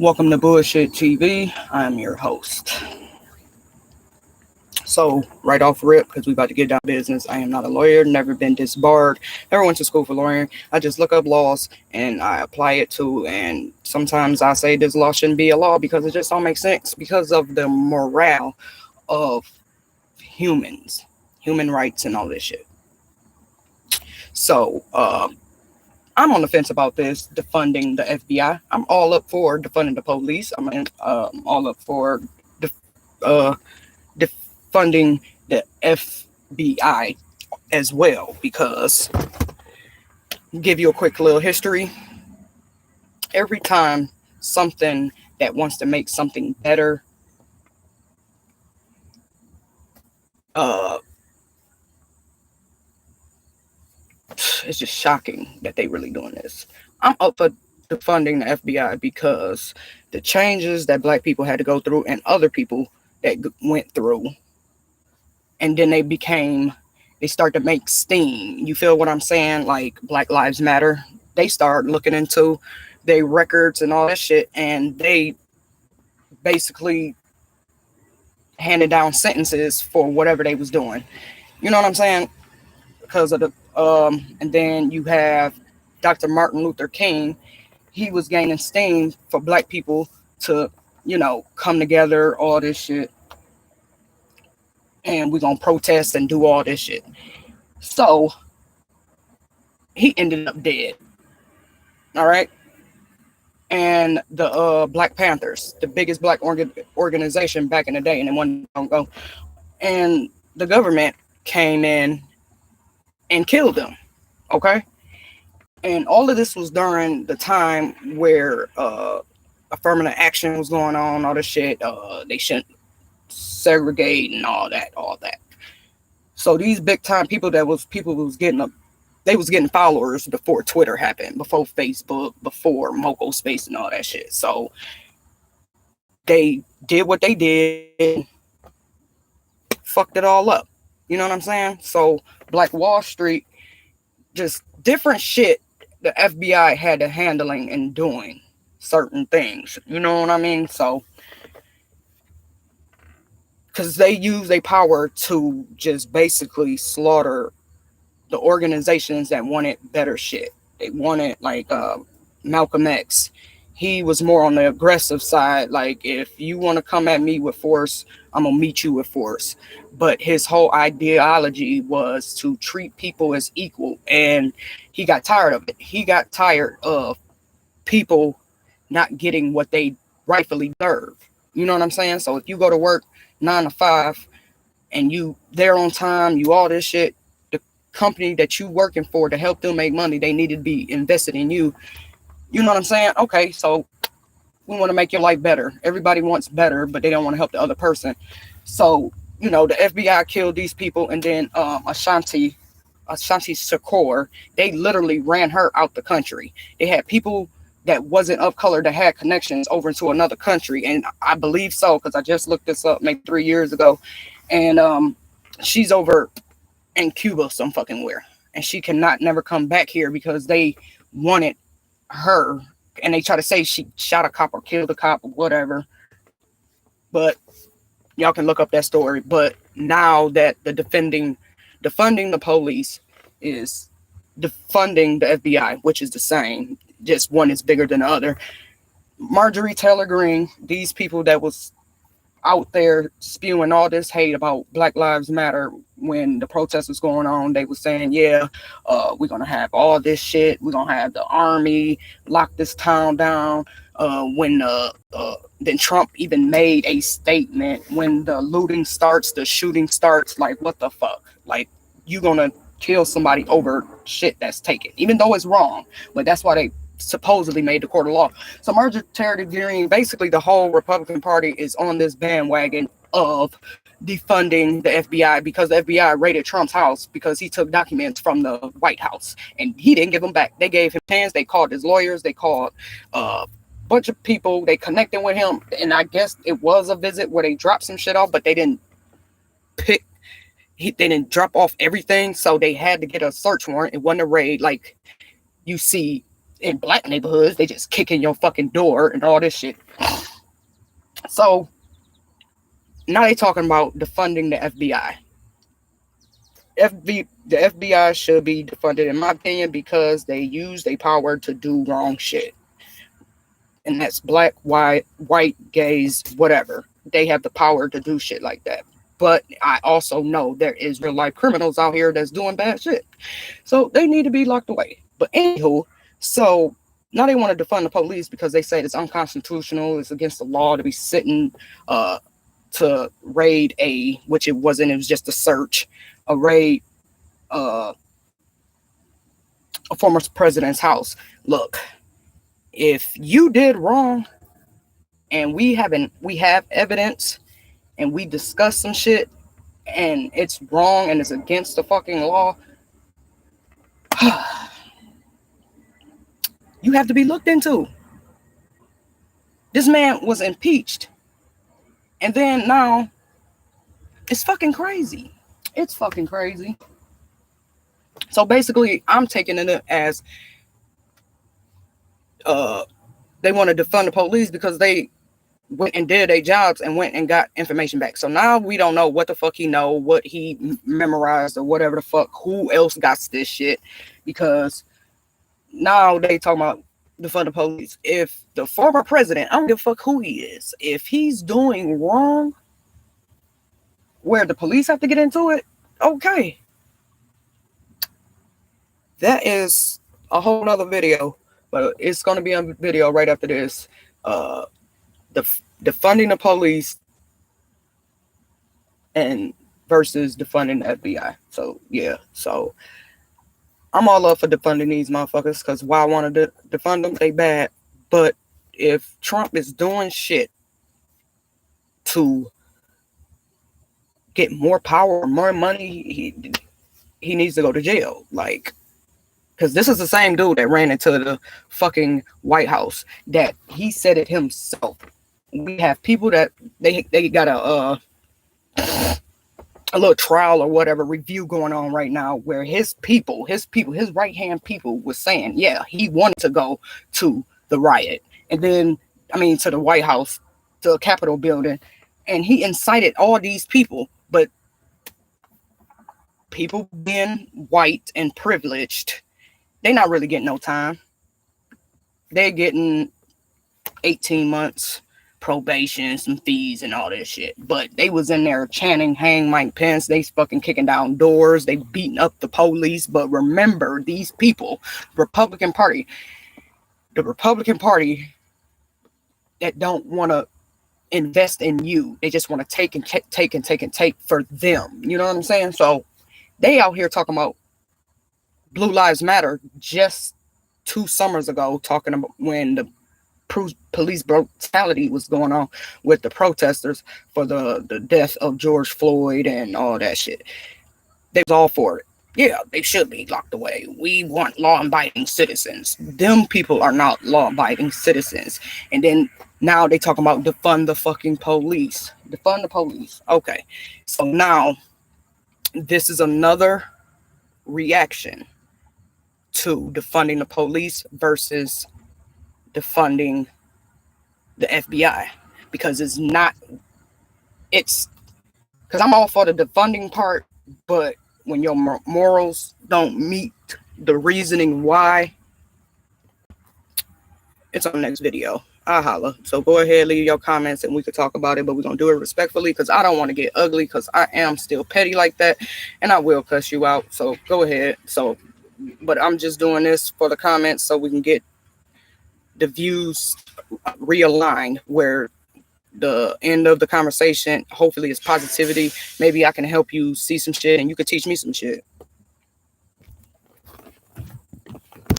Welcome to Bullshit TV. I'm your host. So, right off rip, because we about to get down to business, I am not a lawyer, never been disbarred, never went to school for lawyering. I just look up laws and I apply it to, and sometimes I say this law shouldn't be a law because it just don't make sense because of the morale of humans, human rights, and all this shit. So, I'm on the fence about this defunding the FBI. I'm all up for defunding the police. I'm all up for uh, defunding the FBI as well, because give you a quick little history. Every time something that wants to make something better, uh, it's just shocking that they really doing this. I'm up for defunding the FBI because the changes that black people had to go through and other people that went through, and then they start to make steam. You feel what I'm saying? Like Black Lives Matter. They start looking into their records and all that shit, and they basically handed down sentences for whatever they was doing. You know what I'm saying? Because of the and then you have Dr. Martin Luther King. He was gaining steam for black people to, come together, all this shit, and we're gonna protest and do all this shit. So he ended up dead. All right. And the Black Panthers, the biggest black organization back in the day, and then one don't go, and the government came in and killed them. Okay. And all of this was during the time where affirmative action was going on, all this shit. They shouldn't segregate and all that. So these big time people was getting followers before Twitter happened, before Facebook, before Moco Space and all that shit. So they did what they did, fucked it all up. You know what I'm saying? So Black Wall Street, just different shit the FBI had to handling and doing certain things. You know what I mean? So, because they use their power to just basically slaughter the organizations that wanted better shit. They wanted, like, Malcolm X. He was more on the aggressive side. Like, if you want to come at me with force, I'm going to meet you with force. But his whole ideology was to treat people as equal. And he got tired of it. He got tired of people not getting what they rightfully deserve. You know what I'm saying? So if you go to work 9 to 5 and you there on time, you all this shit, the company that you working for to help them make money, they need to be invested in you. You know what I'm saying? Okay, so we want to make your life better. Everybody wants better, but they don't want to help the other person. So, the FBI killed these people, and then Ashanti Shakur, they literally ran her out the country. They had people that wasn't of color that had connections over into another country, and I believe so because I just looked this up maybe 3 years ago, and she's over in Cuba some fucking where, and she cannot never come back here because they wanted her, and they try to say she shot a cop or killed a cop or whatever, but y'all can look up that story. But now that defunding the police is defunding the FBI, which is the same, just one is bigger than the other. Marjorie Taylor Greene, these people that was out there spewing all this hate about Black Lives Matter when the protest was going on, they were saying, we're gonna have all this shit, we're gonna have the army lock this town down. Then Trump even made a statement, when the looting starts, the shooting starts. Like, what the fuck? Like, you gonna kill somebody over shit that's taken, even though it's wrong. But that's why they supposedly made the court of law. So Marjorie Taylor Greene, basically the whole Republican Party is on this bandwagon of defunding the FBI because the FBI raided Trump's house because he took documents from the White House and he didn't give them back. They gave him hands. They called his lawyers. They called a bunch of people. They connected with him. And I guess it was a visit where they dropped some shit off, but they didn't they didn't drop off everything. So they had to get a search warrant. It wasn't a raid like you see in black neighborhoods, they just kick in your fucking door and all this shit. So now they talking about defunding the FBI. The FBI should be defunded, in my opinion, because they use their power to do wrong shit. And that's black, white, gays, whatever. They have the power to do shit like that. But I also know there is real life criminals out here that's doing bad shit. So they need to be locked away. But anywho, so now they want to defund the police because they say it's unconstitutional. It's against the law to be sitting to raid which it wasn't. It was just a search, a raid, a former president's house. Look, if you did wrong and we have evidence and we discuss some shit and it's wrong and it's against the fucking law, you have to be looked into. This man was impeached. And then now it's fucking crazy. It's fucking crazy. So basically, I'm taking it as they want to defund the police because they went and did their jobs and went and got information back. So now we don't know what the fuck he know, what he memorized, or whatever the fuck, who else got this shit, because now they talking about defund the police. If the former president, I don't give a fuck who he is, if he's doing wrong where the police have to get into it, okay. That is a whole nother video, but it's going to be a video right after this. Defunding the police and versus defunding the FBI. So yeah, so I'm all up for defunding these motherfuckers because why I want to defund them, they bad. But if Trump is doing shit to get more power, more money, he needs to go to jail. Like, because this is the same dude that ran into the fucking White House, that he said it himself. We have people that they got a little trial or whatever review going on right now where his right hand people was saying, yeah, he wanted to go to the riot. And then, to the White House, to the Capitol building, and he incited all these people, but people being white and privileged, they not really getting no time. They're getting 18 months probation, some fees and all this shit. But they was in there chanting, hang Mike Pence. They fucking kicking down doors. They beating up the police. But remember, these people, the Republican Party that don't want to invest in you. They just want to take and take for them. You know what I'm saying? So they out here talking about Blue Lives Matter just 2 summers ago, talking about when the police brutality was going on with the protesters for the death of George Floyd and all that shit. They was all for it. Yeah, they should be locked away. We want law-abiding citizens. Them people are not law-abiding citizens. And then now they talking about defund the fucking police. Defund the police. Okay. So now this is another reaction to defunding the police versus defunding the FBI, because it's because I'm all for the defunding part, but when your morals don't meet the reasoning why, it's on the next video. I'll holla. So go ahead, leave your comments and we could talk about it, but we're gonna do it respectfully because I don't want to get ugly, because I am still petty like that and I will cuss you out. So go ahead. But I'm just doing this for the comments so we can get the views realigned, where the end of the conversation hopefully is positivity. Maybe I can help you see some shit and you could teach me some shit.